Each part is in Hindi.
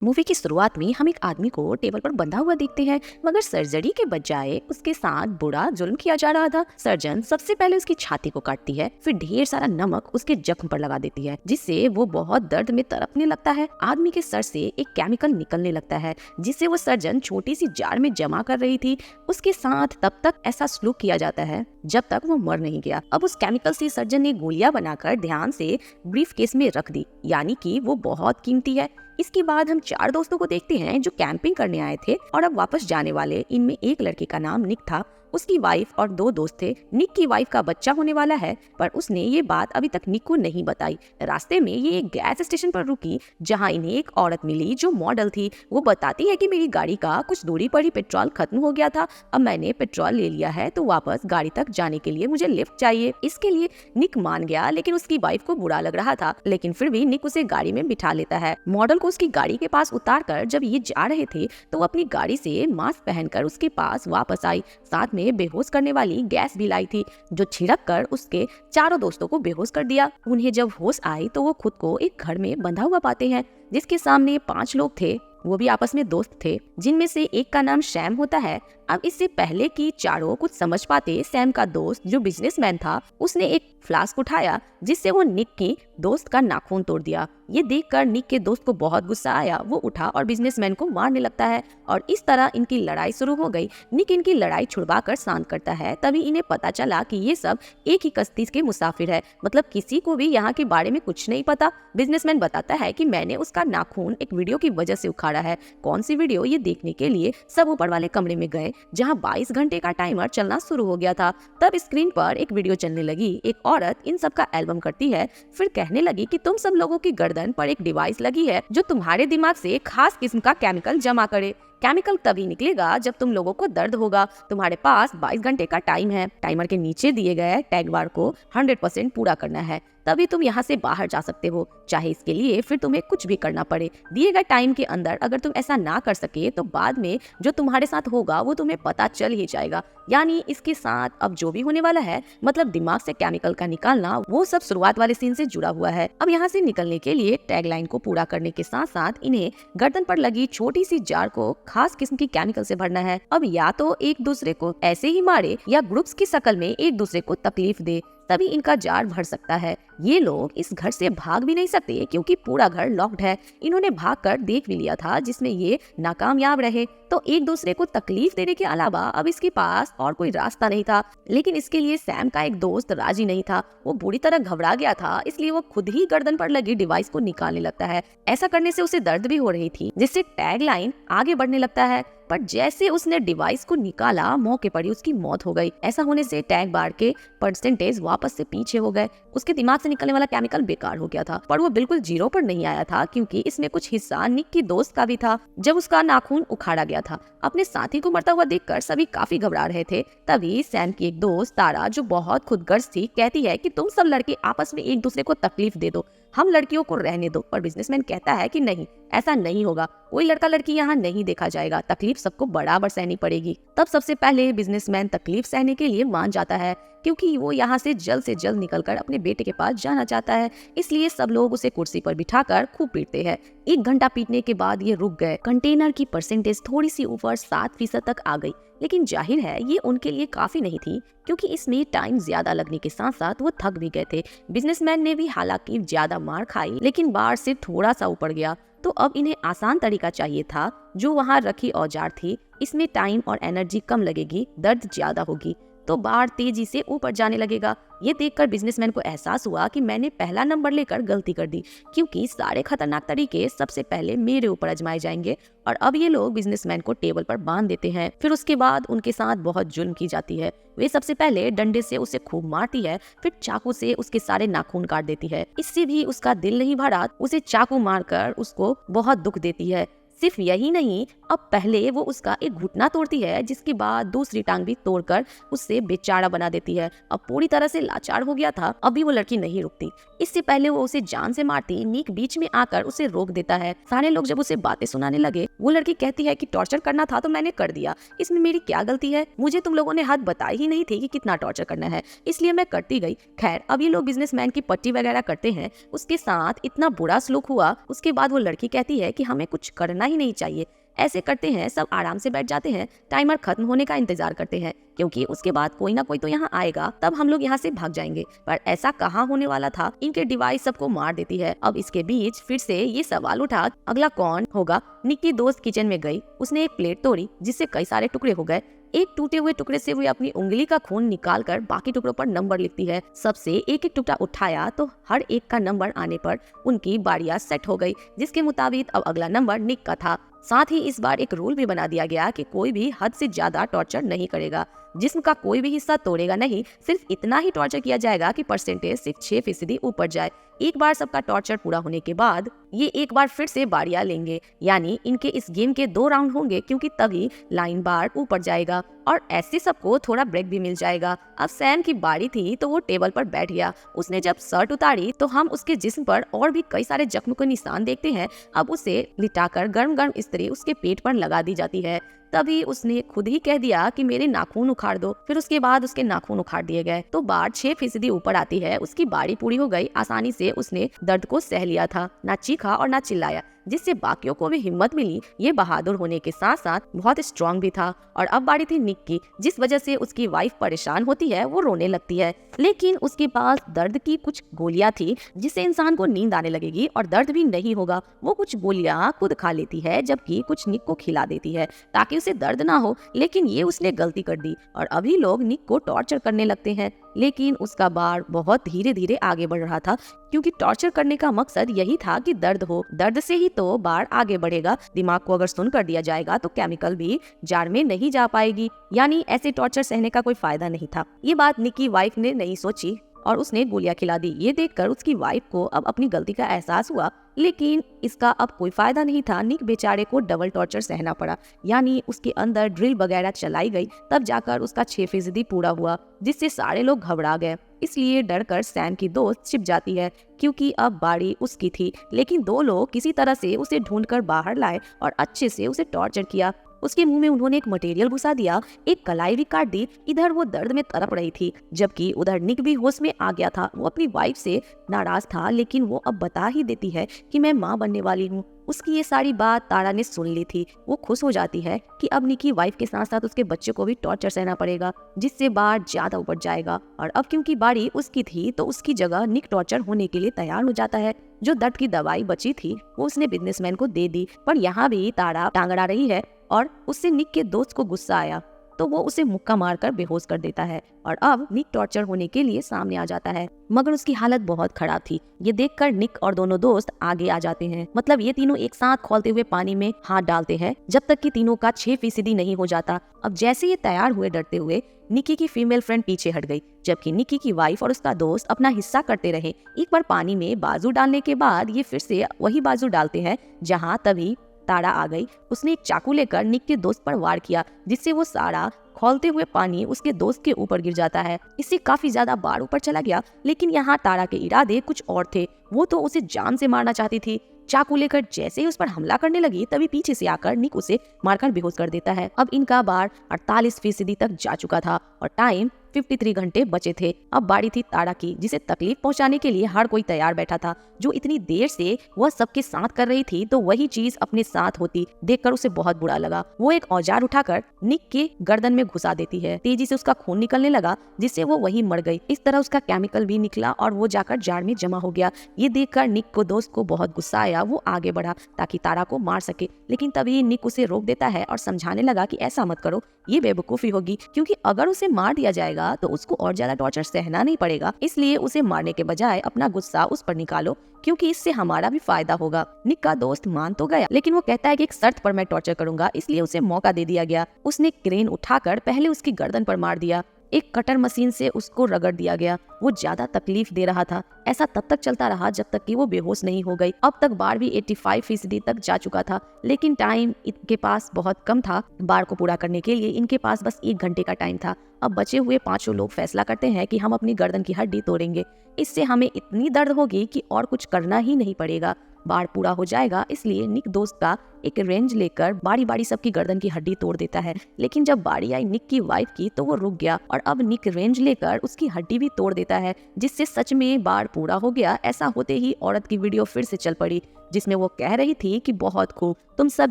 मूवी की शुरुआत में हम एक आदमी को टेबल पर बंधा हुआ देखते हैं, मगर सर्जरी के बजाय उसके साथ बुरा जुल्म किया जा रहा था। सर्जन सबसे पहले उसकी छाती को काटती है, फिर ढेर सारा नमक उसके जख्म पर लगा देती है, जिससे वो बहुत दर्द में तड़पने लगता है। आदमी के सर से एक केमिकल निकलने लगता है, जिसे वो सर्जन छोटी सी जार में जमा कर रही थी। उसके साथ तब तक ऐसा सलूक किया जाता है जब तक वो मर नहीं गया। अब उस केमिकल से सर्जन ने गोलियां बनाकर ध्यान से ब्रीफ केस में रख दी, यानी कि वो बहुत कीमती है। इसके बाद हम चार दोस्तों को देखते हैं जो कैंपिंग करने आए थे और अब वापस जाने वाले। इनमें एक लड़के का नाम निक था, उसकी वाइफ और दो दोस्त थे। निक की वाइफ का बच्चा होने वाला है, पर उसने ये बात अभी तक निक को नहीं बताई। रास्ते में ये एक गैस स्टेशन पर रुकी, जहां इन्हें एक औरत मिली जो मॉडल थी। वो बताती है कि मेरी गाड़ी का कुछ दूरी पर ही पेट्रोल खत्म हो गया था, अब मैंने पेट्रोल ले लिया है, तो वापस गाड़ी तक जाने के लिए मुझे लिफ्ट चाहिए। इसके लिए निक मान गया, लेकिन उसकी वाइफ को बुरा लग रहा था। लेकिन फिर भी निक उसे गाड़ी में बिठा लेता है। मॉडल को उसकी गाड़ी के पास उतार कर जब ये जा रहे थे तो वो अपनी गाड़ी से मास्क पहनकर उसके पास वापस आई। साथ में बेहोश करने वाली गैस भी लाई थी, जो छिड़क कर उसके चारों दोस्तों को बेहोश कर दिया। उन्हें जब होश आई तो वो खुद को एक घर में बंधा हुआ पाते हैं, जिसके सामने 5 लोग थे। वो भी आपस में दोस्त थे, जिनमें से एक का नाम सैम होता है। अब इससे पहले कि चारों कुछ समझ पाते, सैम का दोस्त जो बिजनेसमैन था, उसने एक फ्लास्क उठाया, जिससे वो निक की दोस्त का नाखून तोड़ दिया। ये देखकर निक के दोस्त को बहुत गुस्सा आया। वो उठा और बिजनेसमैन को मारने लगता है और इस तरह इनकी लड़ाई शुरू हो गई। निक इनकी लड़ाई छुड़वा कर शांत करता है। तभी इन्हें पता चला कि ये सब एक ही कश्ती के मुसाफिर है, मतलब किसी को भी यहाँ के बारे में कुछ नहीं पता। बिजनेसमैन बताता है कि मैंने उसका नाखून एक वीडियो की वजह से उखाड़ा है। कौन सी वीडियो, ये देखने के लिए सब ऊपर वाले कमरे में गए, जहाँ 22 घंटे का टाइमर चलना शुरू हो गया था। तब स्क्रीन पर एक वीडियो चलने लगी। एक औरत इन सब का एल्बम करती है, फिर कहने लगी कि तुम सब लोगों की गर्दन पर एक डिवाइस लगी है जो तुम्हारे दिमाग से खास किस्म का केमिकल जमा करे। केमिकल तभी निकलेगा जब तुम लोगों को दर्द होगा। तुम्हारे पास 22 घंटे का टाइम है। टाइमर के नीचे दिए गए टैग बार को 100% पूरा करना है, तभी तुम यहाँ से बाहर जा सकते हो, चाहे इसके लिए फिर तुम्हें कुछ भी करना पड़े। दिए गए टाइम के अंदर अगर तुम ऐसा ना कर सके तो बाद में जो तुम्हारे साथ होगा वो तुम्हें पता चल ही जाएगा। यानी इसके साथ अब जो भी होने वाला है, मतलब दिमाग से केमिकल का निकालना, वो सब शुरुआत वाले सीन से जुड़ा हुआ है। अब यहाँ से निकलने के लिए टैगलाइन को पूरा करने के साथ साथ इन्हें गर्दन पर लगी छोटी सी जार को खास किस्म की केमिकल से भरना है। अब या तो एक दूसरे को ऐसे ही मारे या ग्रुप्स की शक्ल में एक दूसरे को तकलीफ दे, तभी इनका जार भर सकता है। ये लोग इस घर से भाग भी नहीं सकते क्योंकि पूरा घर लॉक्ड है। इन्होंने भागकर देख भी लिया था, जिसमें ये नाकामयाब रहे। तो एक दूसरे को तकलीफ देने के अलावा अब इसके पास और कोई रास्ता नहीं था। लेकिन इसके लिए सैम का एक दोस्त राजी नहीं था। वो बुरी तरह घबरा गया था, इसलिए वो खुद ही गर्दन पर लगी डिवाइस को निकालने लगता है। ऐसा करने से उसे दर्द भी हो रही थी, जिससे टैग लाइन आगे बढ़ने लगता है। पर जैसे उसने डिवाइस को निकाला, मौके पर ही उसकी मौत हो गई। ऐसा होने से टैग बार के परसेंटेज वापस से पीछे हो गए। उसके दिमाग से निकलने वाला केमिकल बेकार हो गया था, पर वो बिल्कुल जीरो पर नहीं आया था, क्योंकि इसमें कुछ हिस्सा निक की दोस्त का भी था जब उसका नाखून उखाड़ा गया था। अपने साथी को मरता हुआ देखकर सभी काफी घबरा रहे थे। तभी सैम की एक दोस्त तारा, जो बहुत खुदगर्ज थी, कहती है कि तुम सब लड़के आपस में एक दूसरे को तकलीफ दे दो, हम लड़कियों को रहने दो। पर बिजनेसमैन कहता है कि नहीं, ऐसा नहीं होगा, कोई लड़का लड़की यहाँ नहीं देखा जाएगा, तकलीफ सबको बराबर सहनी पड़ेगी। तब सबसे पहले बिजनेसमैन तकलीफ सहने के लिए मान जाता है, क्योंकि वो यहाँ से जल्द निकलकर अपने बेटे के पास जाना चाहता है। इसलिए सब लोग उसे कुर्सी पर बिठाकर खूब पीटते हैं। 1 घंटा पीटने के बाद ये रुक गए। कंटेनर की परसेंटेज थोड़ी सी ऊपर 7% तक आ गई, लेकिन जाहिर है ये उनके लिए काफी नहीं थी, क्योंकि इसमें टाइम ज्यादा लगने के साथ साथ वो थक भी गए थे। बिजनेसमैन ने भी हालांकि ज्यादा मार खाई, लेकिन बार से थोड़ा सा ऊपर गया। तो अब इन्हें आसान तरीका चाहिए था। जो वहाँ रखी औजार थी, इसमें टाइम और एनर्जी कम लगेगी, दर्द ज्यादा होगी, तो बार तेजी से ऊपर जाने लगेगा। ये देखकर बिजनेसमैन को एहसास हुआ कि मैंने पहला नंबर लेकर गलती कर दी, क्योंकि सारे खतरनाक तरीके सबसे पहले मेरे ऊपर आजमाए जाएंगे। और अब ये लोग बिजनेसमैन को टेबल पर बांध देते हैं। फिर उसके बाद उनके साथ बहुत जुल्म की जाती है। वे सबसे पहले डंडे से उसे खूब मारती है, फिर चाकू से उसके सारे नाखून काट देती है। इससे भी उसका दिल नहीं भरा, उसे चाकू मारकर उसको बहुत दुख देती है। सिर्फ यही नहीं, अब पहले वो उसका एक घुटना तोड़ती है, जिसके बाद दूसरी टांग भी तोड़कर उससे बेचारा बना देती है। अब पूरी तरह से लाचार हो गया था, अभी वो लड़की नहीं रुकती। इससे पहले वो उसे जान से मारती, निक बीच में आकर उसे रोक देता है। सारे लोग जब उसे बातें सुनाने लगे, वो लड़की कहती है कि टॉर्चर करना था तो मैंने कर दिया, इसमें मेरी क्या गलती है, मुझे तुम लोगों ने हद बताई ही नहीं थी कि कितना टॉर्चर करना है, इसलिए मैं करती गई। खैर, अब ये लोग बिजनेसमैन की पट्टी वगैरह करते हैं, उसके साथ इतना बुरा सलूक हुआ। उसके बाद वो लड़की कहती है कि हमें कुछ करना ही नहीं चाहिए। ऐसे करते हैं, सब आराम से बैठ जाते हैं, टाइमर खत्म होने का इंतजार करते हैं, क्योंकि उसके बाद कोई ना कोई तो यहाँ आएगा, तब हम लोग यहाँ से भाग जाएंगे। पर ऐसा कहाँ होने वाला था, इनके डिवाइस सबको मार देती है। अब इसके बीच फिर से ये सवाल उठा, अगला कौन होगा। निक की दोस्त किचन में गई, उसने एक प्लेट तोड़ी जिससे कई सारे टुकड़े हो गए। एक टूटे हुए टुकड़े से वो अपनी उंगली का खून निकालकर बाकी टुकड़ों पर नंबर लिखती है। सबसे एक एक टुकड़ा उठाया तो हर एक का नंबर आने पर उनकी बारियां सेट हो गई, जिसके मुताबिक अब अगला नंबर निक का था। साथ ही इस बार एक रूल भी बना दिया गया कि कोई भी हद से ज्यादा टॉर्चर नहीं करेगा, जिस्म का कोई भी हिस्सा तोड़ेगा नहीं, सिर्फ इतना ही टॉर्चर किया जाएगा कि परसेंटेज सिर्फ 6% ऊपर जाए। एक बार सबका टॉर्चर पूरा होने के बाद ये एक बार फिर से बारियां लेंगे, यानी इनके इस गेम के 2 राउंड होंगे, क्योंकि तभी लाइन बार ऊपर जाएगा और ऐसे सबको थोड़ा ब्रेक भी मिल जाएगा। अब सैम की बारी थी तो वो टेबल पर बैठ गया। उसने जब शर्ट उतारी तो हम उसके जिस्म पर और भी कई सारे जख्म के निशान देखते हैं। अब उसे लिटाकर गर्म गर्म इस्त्री उसके पेट पर लगा दी जाती है। तभी उसने खुद ही कह दिया कि मेरे नाखून उखाड़ दो। फिर उसके बाद उसके नाखून उखाड़ दिए गए तो बार 6% ऊपर आती है। उसकी बारी पूरी हो गई। आसानी से उसने दर्द को सह लिया था, ना चीखा और ना चिल्लाया, जिससे बाकियों को भी हिम्मत मिली। ये बहादुर होने के साथ साथ बहुत स्ट्रांग भी था। और अब बारी थी निक की, जिस वजह से उसकी वाइफ परेशान होती है, वो रोने लगती है। लेकिन उसके पास दर्द की कुछ गोलियां थी, जिससे इंसान को नींद आने लगेगी और दर्द भी नहीं होगा। वो कुछ गोलियां खुद खा लेती है, जबकि कुछ निक को खिला देती है ताकि उसे दर्द ना हो। लेकिन ये उसने गलती कर दी और अभी लोग निक को टॉर्चर करने लगते हैं। लेकिन उसका बार बहुत धीरे धीरे आगे बढ़ रहा था, क्योंकि टॉर्चर करने का मकसद यही था कि दर्द हो। दर्द से ही तो बार आगे बढ़ेगा। दिमाग को अगर सुन कर दिया जाएगा तो केमिकल भी जार में नहीं जा पाएगी, यानी ऐसे टॉर्चर सहने का कोई फायदा नहीं था। ये बात निक की वाइफ ने नहीं सोची और उसने गोलियां खिला दी। ये देखकर उसकी वाइफ को अब अपनी गलती का एहसास हुआ, लेकिन इसका अब कोई फायदा नहीं था। निक बेचारे को डबल टॉर्चर सहना पड़ा, यानी उसके अंदर ड्रिल वगैरह चलाई गई, तब जाकर उसका 6% पूरा हुआ, जिससे सारे लोग घबरा गए। इसलिए डरकर सैम की दोस्त छिप जाती है, क्योंकि अब बारी उसकी थी। लेकिन 2 लोग किसी तरह से उसे ढूंढकर बाहर लाए और अच्छे से उसे टॉर्चर किया। उसके मुंह में उन्होंने एक मटेरियल घुसा दिया, एक कलाई भी काट दी। इधर वो दर्द में तड़प रही थी, जबकि उधर निक भी होश में आ गया था। वो अपनी वाइफ से नाराज था, लेकिन वो अब बता ही देती है कि मैं माँ बनने वाली हूँ। उसकी ये सारी बात तारा ने सुन ली थी। वो खुश हो जाती है कि अब निक की वाइफ के साथ साथ उसके बच्चे को भी टॉर्चर सहना पड़ेगा, जिससे बार ज्यादा ऊपर जाएगा। और अब क्योंकि बारी उसकी थी तो उसकी जगह निक टॉर्चर होने के लिए तैयार हो जाता है। जो दर्द की दवाई बची थी वो उसने बिजनेसमैन को दे दी, पर यहाँ भी तारा टांग अड़ा रही है और उससे निक के दोस्त को गुस्सा आया तो वो उसे मुक्का मारकर बेहोश कर देता है। और अब निक टॉर्चर होने के लिए सामने आ जाता है, मगर उसकी हालत बहुत खराब थी। ये देखकर निक और दोनों दोस्त आगे आ जाते हैं। मतलब ये तीनों एक साथ खौलते हुए पानी में हाथ डालते हैं, जब तक कि तीनों का 6% नहीं हो जाता। अब जैसे ये तैयार हुए डरते हुए, निकी की फीमेल फ्रेंड पीछे हट गई, जबकि निकी की वाइफ और उसका दोस्त अपना हिस्सा करते रहे। एक बार पानी में बाजू डालने के बाद ये फिर से वही बाजू डालते हैं जहाँ तभी तारा आ गई। उसने एक चाकू लेकर निक के दोस्त पर वार किया, जिससे वो सारा खौलते हुए पानी उसके दोस्त के ऊपर गिर जाता है। इससे काफी ज्यादा बार ऊपर चला गया। लेकिन यहाँ तारा के इरादे कुछ और थे। वो तो उसे जान से मारना चाहती थी। चाकू लेकर जैसे ही उस पर हमला करने लगी, तभी पीछे से आकर निक उसे मारकर बेहोश कर देता है। अब इनका बार 48% तक जा चुका था और टाइम 53 घंटे बचे थे। अब बारी थी तारा की, जिसे तकलीफ पहुंचाने के लिए हर कोई तैयार बैठा था। जो इतनी देर से वह सबके साथ कर रही थी, तो वही चीज अपने साथ होती देखकर उसे बहुत बुरा लगा। वो एक औजार उठाकर निक के गर्दन में घुसा देती है। तेजी से उसका खून निकलने लगा, जिससे वो वहीं मर गई। इस तरह उसका केमिकल भी निकला और वो जाकर जार में जमा हो गया। ये देखकर निक को दोस्त को बहुत गुस्सा आया। वो आगे बढ़ा ताकि तारा को मार सके, लेकिन तभी निक उसे रोक देता है और समझाने लगा कि ऐसा मत करो, ये बेवकूफी होगी, क्योंकि अगर उसे मार दिया जाएगा तो उसको और ज्यादा टॉर्चर सहना नहीं पड़ेगा। इसलिए उसे मारने के बजाय अपना गुस्सा उस पर निकालो, क्योंकि इससे हमारा भी फायदा होगा। निक का दोस्त मान तो गया, लेकिन वो कहता है कि एक शर्त पर मैं टॉर्चर करूंगा, इसलिए उसे मौका दे दिया गया। उसने क्रेन उठाकर पहले उसकी गर्दन पर मार दिया, एक कटर मशीन से उसको रगड़ दिया गया। वो ज्यादा तकलीफ दे रहा था। ऐसा तब तक चलता रहा जब तक कि वो बेहोश नहीं हो गई। अब तक बाढ़ भी 85% तक जा चुका था, लेकिन टाइम इनके पास बहुत कम था। बाढ़ को पूरा करने के लिए इनके पास बस 1 घंटे का टाइम था। अब बचे हुए 5 लोग फैसला करते हैं कि हम अपनी गर्दन की हड्डी तोड़ेंगे। इससे हमें इतनी दर्द होगी कि और कुछ करना ही नहीं पड़ेगा। बाढ़ पूरा हो जाएगा, इसलिए निक दोस्त का एक रेंज लेकर बारी बारी सबकी गर्दन की हड्डी तोड़ देता है। लेकिन जब बारी आई निक की वाइफ की तो वो रुक गया और अब निक रेंज लेकर उसकी हड्डी भी तोड़ देता है, जिससे सच में बाढ़ पूरा हो गया। ऐसा होते ही औरत की वीडियो फिर से चल पड़ी, जिसमें वो कह रही थी कि बहुत खूब, तुम सब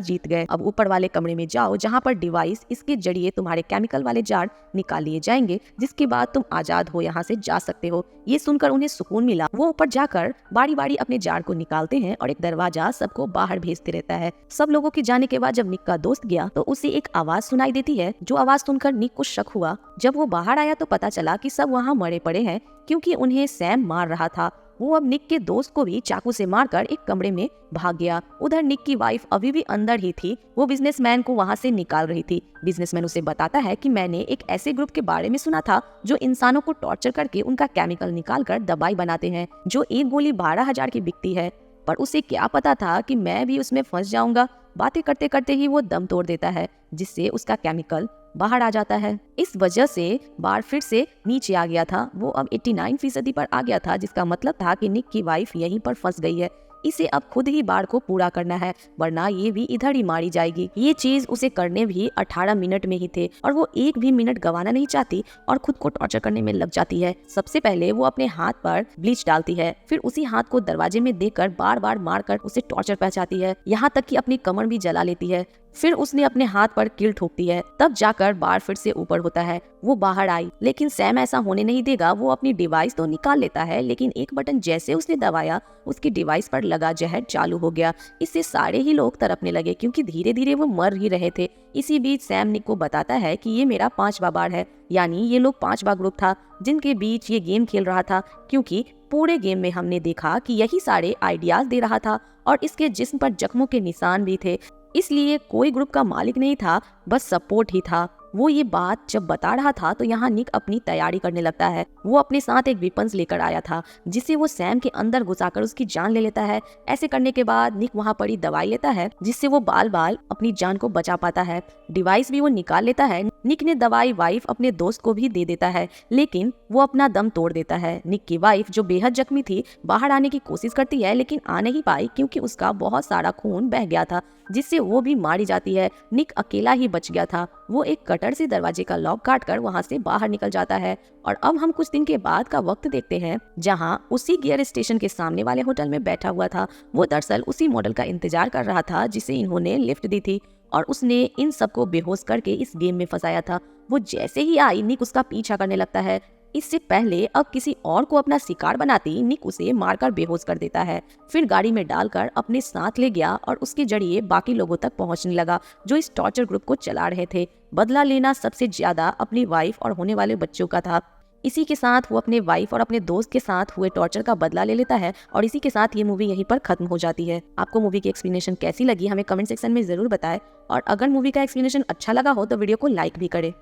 जीत गए। अब ऊपर वाले कमरे में जाओ जहाँ पर डिवाइस इसके जरिए तुम्हारे केमिकल वाले जार निकाल लिए जाएंगे, जिसके बाद तुम आजाद हो, यहाँ से जा सकते हो। ये सुनकर उन्हें सुकून मिला। वो ऊपर जाकर बारी बारी अपने जार को निकालते हैं और एक दरवाजा सबको बाहर भेजते रहता है। सब लोगों के जाने के बाद जब निक का दोस्त गया तो उसे एक आवाज सुनाई देती है, जो आवाज सुनकर निक को शक हुआ। जब वो बाहर आया तो पता चला कि सब वहाँ मरे पड़े हैं, क्योंकि उन्हें सैम मार रहा था। वो अब निक के दोस्त को भी चाकू से मारकर एक कमरे में भाग गया। उधर निक की वाइफ अभी भी अंदर ही थी। वो बिजनेसमैन को वहाँ से निकाल रही थी। बिजनेसमैन उसे बताता है कि मैंने एक ऐसे ग्रुप के बारे में सुना था जो इंसानों को टॉर्चर करके उनका केमिकल निकाल कर दवाई बनाते हैं, जो एक गोली 12,000 की बिकती है। पर उसे क्या पता था कि मैं भी उसमें फंस जाऊंगा। बातें करते करते ही वो दम तोड़ देता है, जिससे उसका केमिकल बाहर आ जाता है। इस वजह से बाढ़ फिर से नीचे आ गया था। वो अब 89% पर आ गया था, जिसका मतलब था कि निक की वाइफ यहीं पर फंस गई है। इसे अब खुद ही बाढ़ को पूरा करना है, वरना ये भी इधर ही मारी जाएगी। ये चीज उसे करने भी 18 मिनट में ही थे और वो एक भी मिनट गंवाना नहीं चाहती और खुद को टॉर्चर करने में लग जाती है। सबसे पहले वो अपने हाथ पर ब्लीच डालती है, फिर उसी हाथ को दरवाजे में देकर बार बार मारकर उसे टॉर्चर पहुंचाती है, यहाँ तक कि अपनी कमर भी जला लेती है। फिर उसने अपने हाथ पर कील ठोकती है, तब जाकर बाढ़ फिर से ऊपर होता है। वो बाहर आई, लेकिन सैम ऐसा होने नहीं देगा। वो अपनी डिवाइस तो निकाल लेता है, लेकिन एक बटन जैसे उसने दबाया, उसकी डिवाइस पर लगा जहर चालू हो गया। इससे सारे ही लोग तड़पने लगे, क्योंकि धीरे धीरे वो मर ही रहे थे। इसी बीच सैम निक को बताता है कि ये मेरा 5वां बाढ़ है, यानी ये लोग 5वां ग्रुप था जिनके बीच ये गेम खेल रहा था, क्योंकि पूरे गेम में हमने देखा कि यही सारे आइडियाज दे रहा था और इसके जिस्म पर जख्मों के निशान भी थे। इसलिए कोई ग्रुप का मालिक नहीं था, बस सपोर्ट ही था। वो ये बात जब बता रहा था तो यहाँ निक अपनी तैयारी करने लगता है। वो अपने साथ एक वेपन्स लेकर आया था, जिसे वो सैम के अंदर घुसाकर उसकी जान ले लेता है। ऐसे करने के बाद निक वहाँ पड़ी दवाई लेता है, जिससे वो बाल बाल अपनी जान को बचा पाता है। डिवाइस भी वो निकाल लेता है। निक ने दवाई वाइफ अपने दोस्त को भी दे देता है, लेकिन वो अपना दम तोड़ देता है। निक की वाइफ, जो बेहद जख्मी थी, बाहर आने की कोशिश करती है, लेकिन आ नहीं पाई, क्योंकि उसका बहुत सारा खून बह गया था, जिससे वो भी मारी जाती है। निक अकेला ही बच गया था। वो एक कटर से दरवाजे का लॉक काटकर वहाँ से बाहर निकल जाता है। और अब हम कुछ दिन के बाद का वक्त देखते हैं, जहाँ उसी गियर स्टेशन के सामने वाले होटल में बैठा हुआ था। वो दरअसल उसी मॉडल का इंतजार कर रहा था जिसे इन्होंने लिफ्ट दी थी, और उसने इन सबको बेहोश करके इस गेम में फंसाया था। वो जैसे ही आई, निक उसका पीछा करने लगता है। इससे पहले अब किसी और को अपना शिकार बनाती निक उसे मारकर बेहोश कर देता है। फिर गाड़ी में डालकर अपने साथ ले गया और उसके जरिए बाकी लोगों तक पहुंचने लगा, जो इस टॉर्चर ग्रुप को चला रहे थे। बदला लेना सबसे ज्यादा अपनी वाइफ और होने वाले बच्चों का था। इसी के साथ वो अपने वाइफ और अपने दोस्त के साथ हुए टॉर्चर का बदला ले लेता है, और इसी के साथ ये मूवी यहीं पर खत्म हो जाती है। आपको मूवी की एक्सप्लेनेशन कैसी लगी हमें कमेंट सेक्शन में जरूर बताएं, और अगर मूवी का एक्सप्लेनेशन अच्छा लगा हो तो वीडियो को लाइक भी करें।